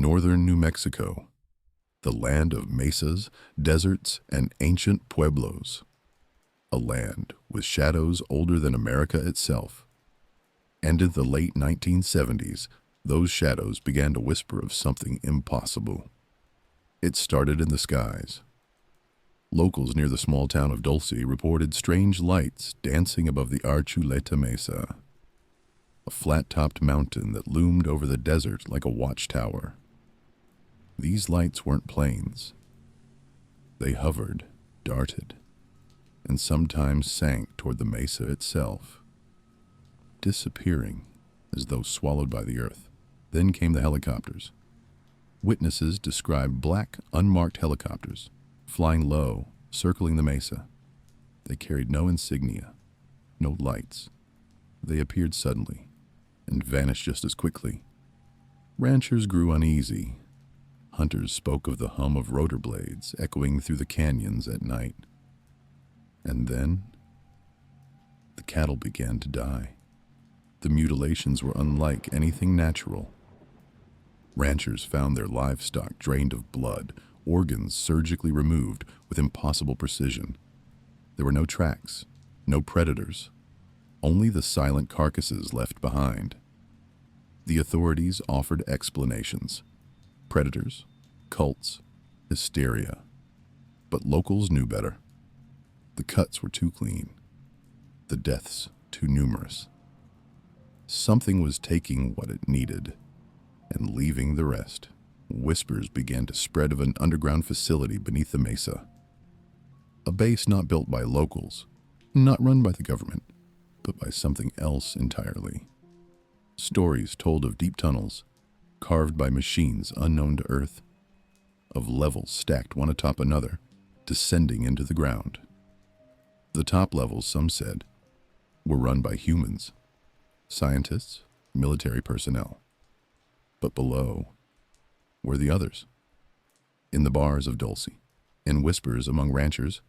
northern New Mexico, the land of mesas, deserts, and ancient pueblos, a land with shadows older than America itself. And in the late 1970s, those shadows began to whisper of something impossible. It started in the skies. Locals near the small town of Dulce reported strange lights dancing above the Archuleta Mesa, a flat-topped mountain that loomed over the desert like a watchtower. These lights weren't planes. They hovered, darted, and sometimes sank toward the mesa itself, disappearing as though swallowed by the earth. Then came the helicopters. Witnesses described black, unmarked helicopters, flying low, circling the mesa. They carried no insignia, no lights. They appeared suddenly and vanished just as quickly. Ranchers grew uneasy. Hunters spoke of the hum of rotor blades echoing through the canyons at night. And then, the cattle began to die. The mutilations were unlike anything natural. Ranchers found their livestock drained of blood, organs surgically removed with impossible precision. There were no tracks, no predators, only the silent carcasses left behind. The authorities offered explanations. Predators, cults, hysteria. But locals knew better. The cuts were too clean. The deaths too numerous. Something was taking what it needed and leaving the rest. Whispers began to spread of an underground facility beneath the mesa. A base not built by locals, not run by the government, but by something else entirely. Stories told of deep tunnels, carved by machines unknown to Earth, of levels stacked one atop another, descending into the ground. The top levels, some said, were run by humans, scientists, military personnel. But below were the others. In the bars of Dulce, in whispers among ranchers,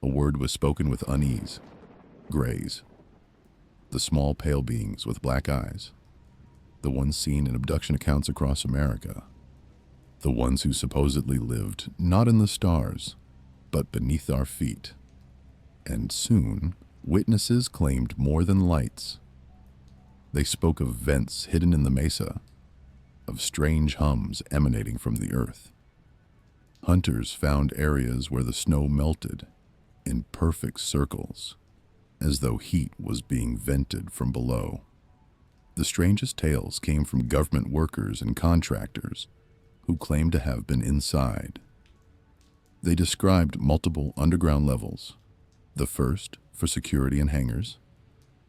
a word was spoken with unease. Grays. The small pale beings with black eyes. The ones seen in abduction accounts across America. The ones who supposedly lived not in the stars, but beneath our feet. And soon, witnesses claimed more than lights. They spoke of vents hidden in the mesa, of strange hums emanating from the earth. Hunters found areas where the snow melted in perfect circles, as though heat was being vented from below. The strangest tales came from government workers and contractors who claimed to have been inside. They described multiple underground levels, the first for security and hangars,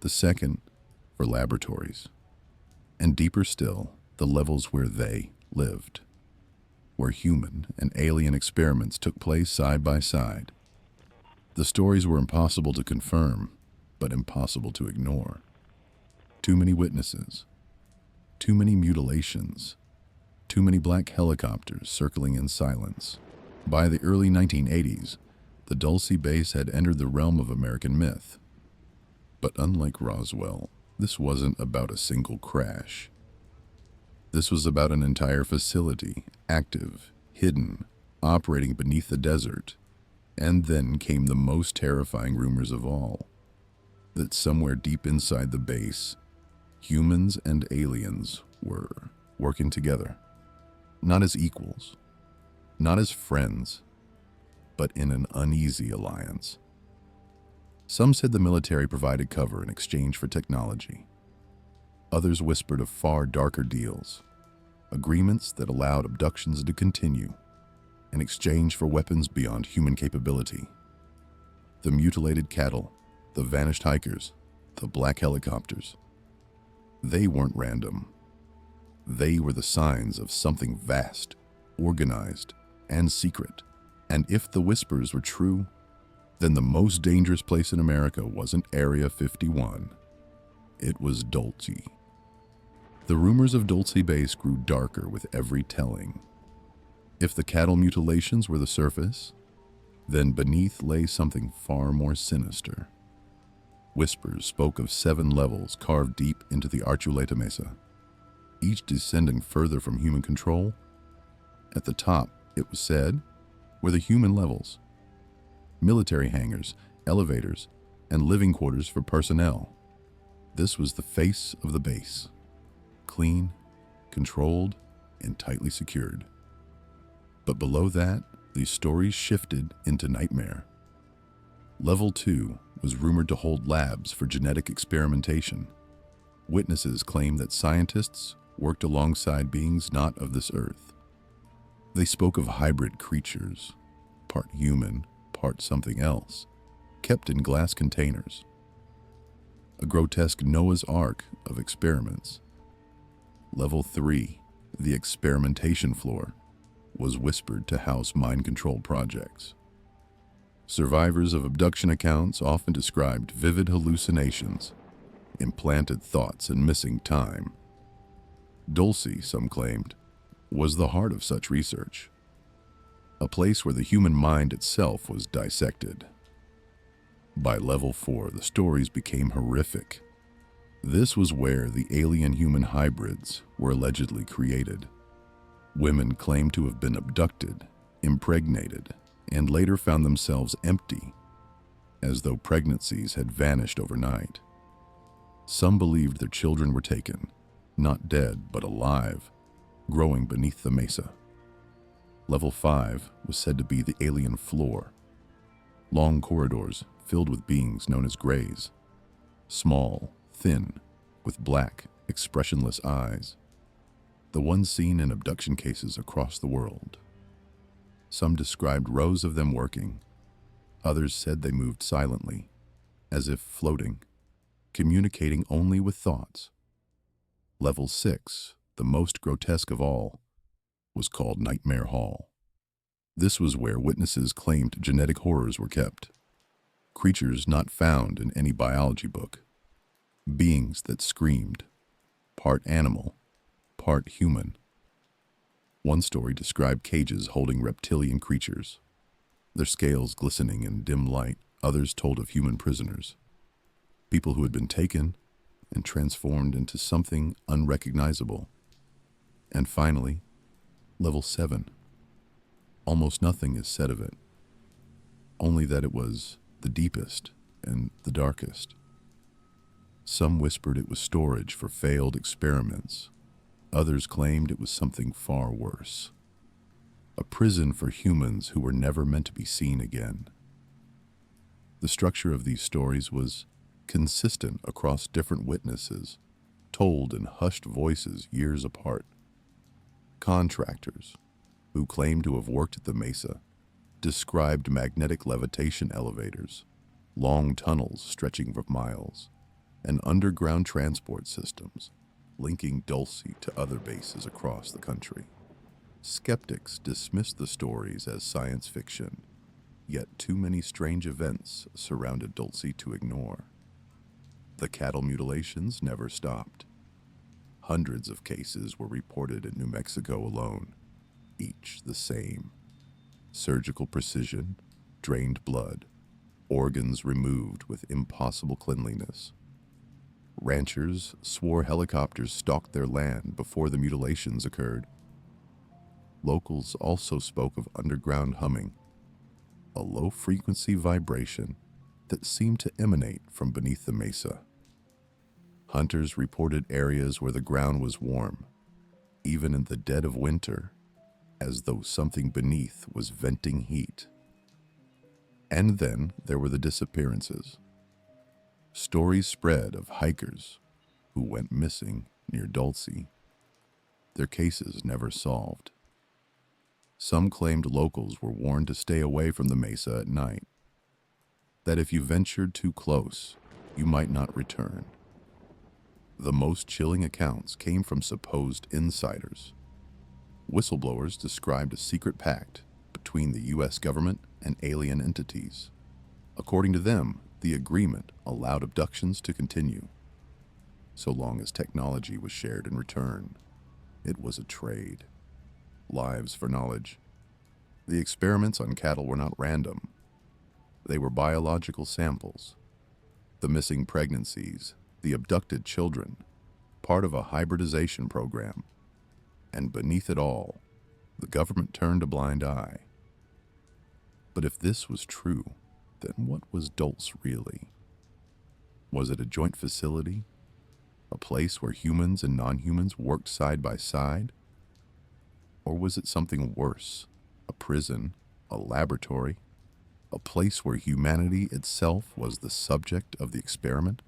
the second for laboratories, and deeper still, the levels where they lived, where human and alien experiments took place side by side. The stories were impossible to confirm, but impossible to ignore. Too many witnesses, too many mutilations, too many black helicopters circling in silence. By the early 1980s, the Dulce Base had entered the realm of American myth. But unlike Roswell, this wasn't about a single crash. This was about an entire facility, active, hidden, operating beneath the desert. And then came the most terrifying rumors of all, that somewhere deep inside the base, humans and aliens were working together, not as equals, not as friends, but in an uneasy alliance. Some said the military provided cover in exchange for technology. Others whispered of far darker deals, agreements that allowed abductions to continue in exchange for weapons beyond human capability. The mutilated cattle, the vanished hikers, the black helicopters. They weren't random. They were the signs of something vast, organized, and secret. And if the whispers were true, then the most dangerous place in America wasn't Area 51. It was Dulce. The rumors of Dulce Base grew darker with every telling. If the cattle mutilations were the surface, then beneath lay something far more sinister. Whispers spoke of 7 levels carved deep into the Archuleta Mesa, each descending further from human control At the top, it was said, were the human levels, military hangars, elevators, and living quarters for personnel. This was the face of the base, clean, controlled, and tightly secured. But below that, the stories shifted into nightmare. Level 2 was rumored to hold labs for genetic experimentation. Witnesses claimed that scientists worked alongside beings not of this earth. They spoke of hybrid creatures, part human, part something else, kept in glass containers. A grotesque Noah's Ark of experiments. Level 3, the experimentation floor, was whispered to house mind control projects. Survivors of abduction accounts often described vivid hallucinations, implanted thoughts, and missing time. Dulce, some claimed, was the heart of such research, a place where the human mind itself was dissected. By level 4, the stories became horrific. This was where the alien-human hybrids were allegedly created. Women claimed to have been abducted, impregnated, and later found themselves empty, as though pregnancies had vanished overnight. Some believed their children were taken, not dead but alive, growing beneath the mesa. Level 5 was said to be the alien floor. Long corridors filled with beings known as Greys, small, thin, with black, expressionless eyes, the ones seen in abduction cases across the world. Some described rows of them working. Others said they moved silently, as if floating, communicating only with thoughts. Level 6, the most grotesque of all, was called Nightmare Hall. This was where witnesses claimed genetic horrors were kept. Creatures not found in any biology book. Beings that screamed, part animal, part human. One story described cages holding reptilian creatures, their scales glistening in dim light. Others told of human prisoners, people who had been taken and transformed into something unrecognizable. And finally, level 7. Almost nothing is said of it, only that it was the deepest and the darkest. Some whispered it was storage for failed experiments. Others claimed it was something far worse, a prison for humans who were never meant to be seen again. The structure of these stories was consistent across different witnesses, told in hushed voices years apart. Contractors, who claimed to have worked at the Mesa, described magnetic levitation elevators, long tunnels stretching for miles, and underground transport systems linking Dulce to other bases across the country. Skeptics dismissed the stories as science fiction, yet too many strange events surrounded Dulce to ignore. The cattle mutilations never stopped. Hundreds of cases were reported in New Mexico alone, each the same. Surgical precision, drained blood, organs removed with impossible cleanliness. Ranchers swore helicopters stalked their land before the mutilations occurred. Locals also spoke of underground humming, a low-frequency vibration that seemed to emanate from beneath the mesa. Hunters reported areas where the ground was warm, even in the dead of winter, as though something beneath was venting heat. And then there were the disappearances. Stories spread of hikers who went missing near Dulce, their cases never solved. Some claimed locals were warned to stay away from the mesa at night, that if you ventured too close, you might not return. The most chilling accounts came from supposed insiders. Whistleblowers described a secret pact between the U.S. government and alien entities. According to them, the agreement allowed abductions to continue, so long as technology was shared in return. It was a trade. Lives for knowledge. The experiments on cattle were not random. They were biological samples. The missing pregnancies, the abducted children, part of a hybridization program. And beneath it all, the government turned a blind eye. But if this was true, then what was Dulce really? Was it a joint facility? A place where humans and non-humans worked side by side? Or was it something worse? A prison? A laboratory? A place where humanity itself was the subject of the experiment?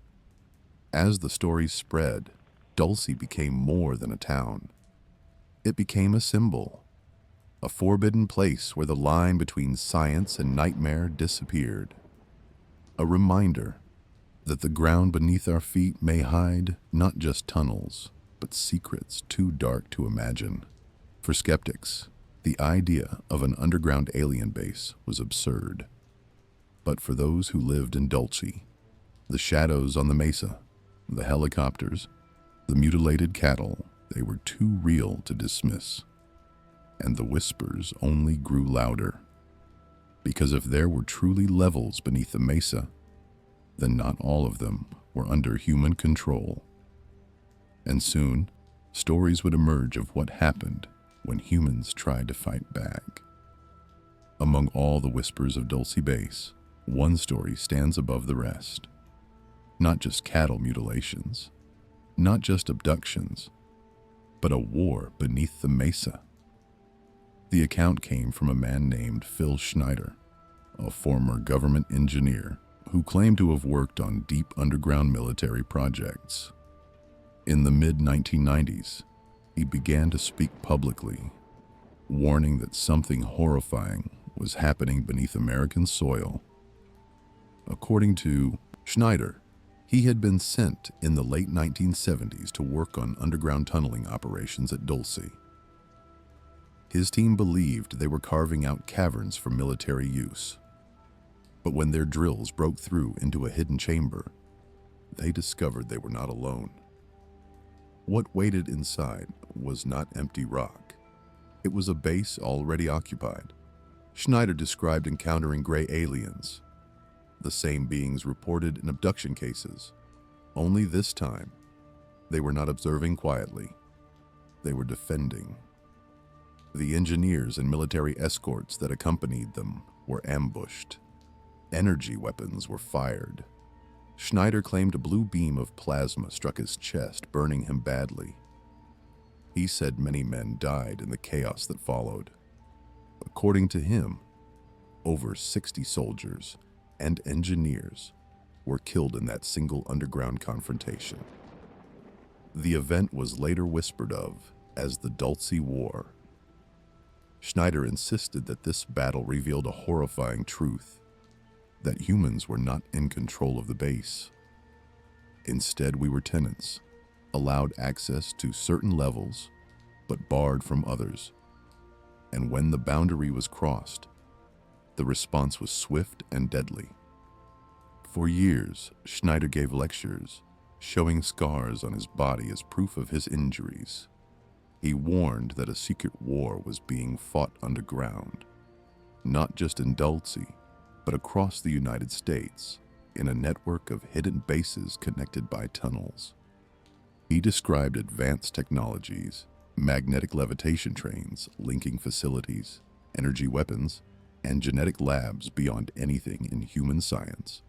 As the stories spread, Dulce became more than a town. It became a symbol, a forbidden place where the line between science and nightmare disappeared. A reminder that the ground beneath our feet may hide not just tunnels, but secrets too dark to imagine. For skeptics, the idea of an underground alien base was absurd. But for those who lived in Dulce, the shadows on the mesa, the helicopters, the mutilated cattle, they were too real to dismiss. And the whispers only grew louder. Because if there were truly levels beneath the mesa, then not all of them were under human control. And soon, stories would emerge of what happened when humans tried to fight back. Among all the whispers of Dulce Base, one story stands above the rest. Not just cattle mutilations, not just abductions, but a war beneath the mesa. The account came from a man named Phil Schneider, a former government engineer who claimed to have worked on deep underground military projects. In the mid-1990s, he began to speak publicly, warning that something horrifying was happening beneath American soil. According to Schneider, he had been sent in the late 1970s to work on underground tunneling operations at Dulce. His team believed they were carving out caverns for military use. But when their drills broke through into a hidden chamber, they discovered they were not alone. What waited inside was not empty rock. It was a base already occupied. Schneider described encountering gray aliens, the same beings reported in abduction cases. Only this time, they were not observing quietly. They were defending. The engineers and military escorts that accompanied them were ambushed. Energy weapons were fired. Schneider claimed a blue beam of plasma struck his chest, burning him badly. He said many men died in the chaos that followed. According to him, over 60 soldiers and engineers were killed in that single underground confrontation. The event was later whispered of as the Dulce War. Schneider insisted that this battle revealed a horrifying truth, that humans were not in control of the base. Instead, we were tenants, allowed access to certain levels, but barred from others. And when the boundary was crossed, the response was swift and deadly. For years, Schneider gave lectures, showing scars on his body as proof of his injuries. He warned that a secret war was being fought underground, not just in Dulce, but across the United States, in a network of hidden bases connected by tunnels. He described advanced technologies, magnetic levitation trains, linking facilities, energy weapons, and genetic labs beyond anything in human science.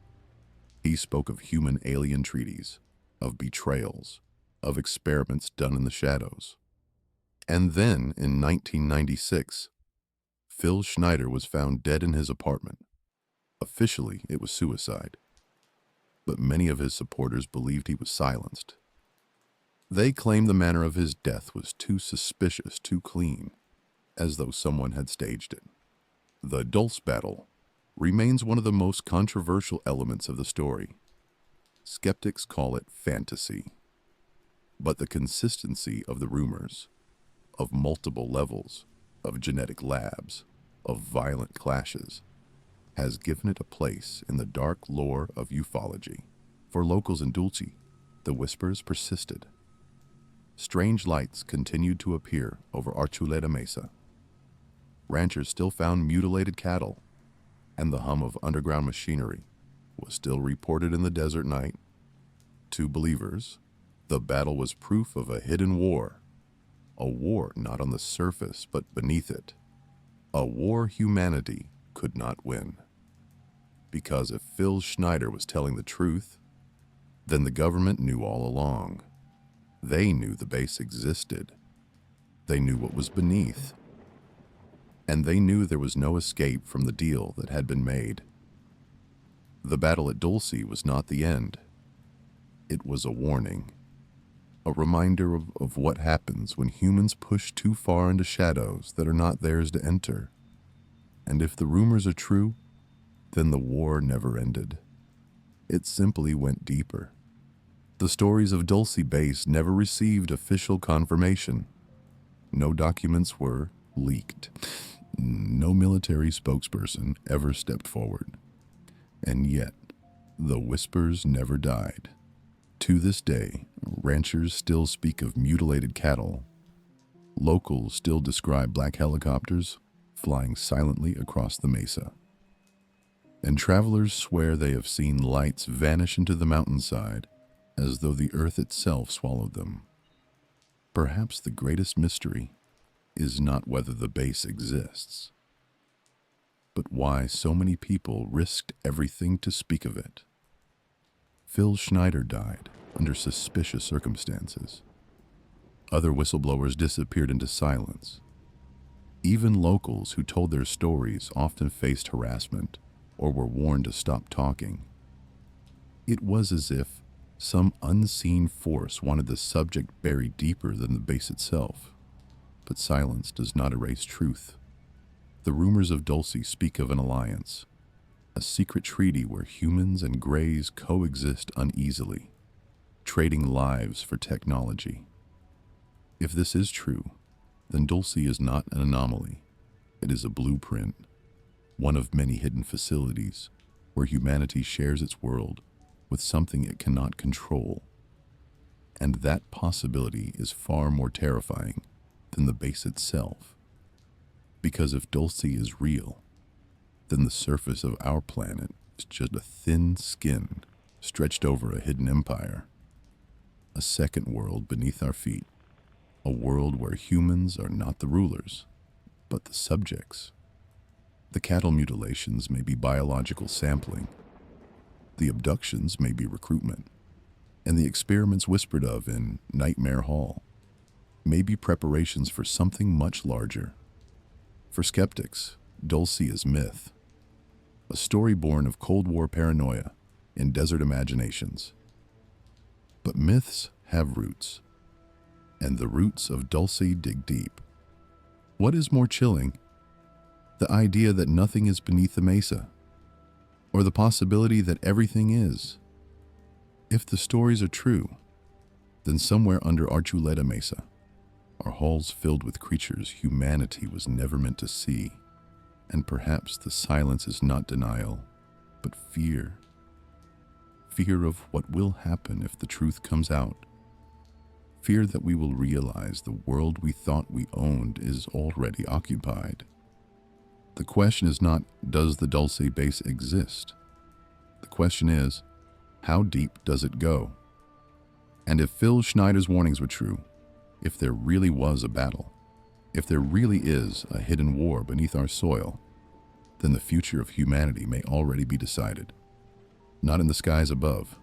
He spoke of human-alien treaties, of betrayals, of experiments done in the shadows. And then, in 1996, Phil Schneider was found dead in his apartment. Officially, it was suicide, but many of his supporters believed he was silenced. They claimed the manner of his death was too suspicious, too clean, as though someone had staged it. The Dulce battle remains one of the most controversial elements of the story. Skeptics call it fantasy, but the consistency of the rumors, of multiple levels, of genetic labs, of violent clashes, has given it a place in the dark lore of ufology. For locals in Dulce, the whispers persisted. Strange lights continued to appear over Archuleta Mesa. Ranchers still found mutilated cattle, and the hum of underground machinery was still reported in the desert night. To believers, the battle was proof of a hidden war, A war not on the surface, but beneath it. A war humanity could not win. Because if Phil Schneider was telling the truth, then the government knew all along. They knew the base existed. They knew what was beneath. And they knew there was no escape from the deal that had been made. The battle at Dulce was not the end. It was a warning. A reminder of what happens when humans push too far into shadows that are not theirs to enter. And if the rumors are true, then the war never ended. It simply went deeper. The stories of Dulce Base never received official confirmation. No documents were leaked. No military spokesperson ever stepped forward. And yet, the whispers never died. To this day, ranchers still speak of mutilated cattle. Locals still describe black helicopters flying silently across the mesa. And travelers swear they have seen lights vanish into the mountainside as though the earth itself swallowed them. Perhaps the greatest mystery is not whether the base exists, but why so many people risked everything to speak of it. Phil Schneider died under suspicious circumstances. Other whistleblowers disappeared into silence. Even locals who told their stories often faced harassment or were warned to stop talking. It was as if some unseen force wanted the subject buried deeper than the base itself. But silence does not erase truth. The rumors of Dulce speak of an alliance, a secret treaty where humans and Greys coexist uneasily, trading lives for technology. If this is true, then Dulce is not an anomaly. It is a blueprint, one of many hidden facilities where humanity shares its world with something it cannot control. And that possibility is far more terrifying than the base itself. Because if Dulce is real, then the surface of our planet is just a thin skin stretched over a hidden empire. A second world beneath our feet. A world where humans are not the rulers, but the subjects. The cattle mutilations may be biological sampling. The abductions may be recruitment. And the experiments whispered of in Nightmare Hall may be preparations for something much larger. For skeptics, Dulce is myth. A story born of Cold War paranoia and desert imaginations. But myths have roots, and the roots of Dulce dig deep. What is more chilling? The idea that nothing is beneath the mesa, or the possibility that everything is? If the stories are true, then somewhere under Archuleta Mesa are halls filled with creatures humanity was never meant to see. And perhaps the silence is not denial, but fear. Fear of what will happen if the truth comes out. Fear that we will realize the world we thought we owned is already occupied. The question is not, does the Dulce Base exist? The question is, how deep does it go? And if Phil Schneider's warnings were true, if there really was a battle, if there really is a hidden war beneath our soil, then the future of humanity may already be decided. Not in the skies above,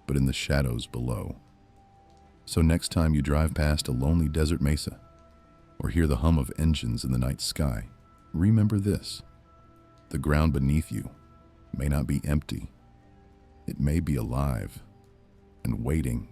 but in the shadows below. So next time you drive past a lonely desert mesa, or hear the hum of engines in the night sky, remember this: the ground beneath you may not be empty. It may be alive and waiting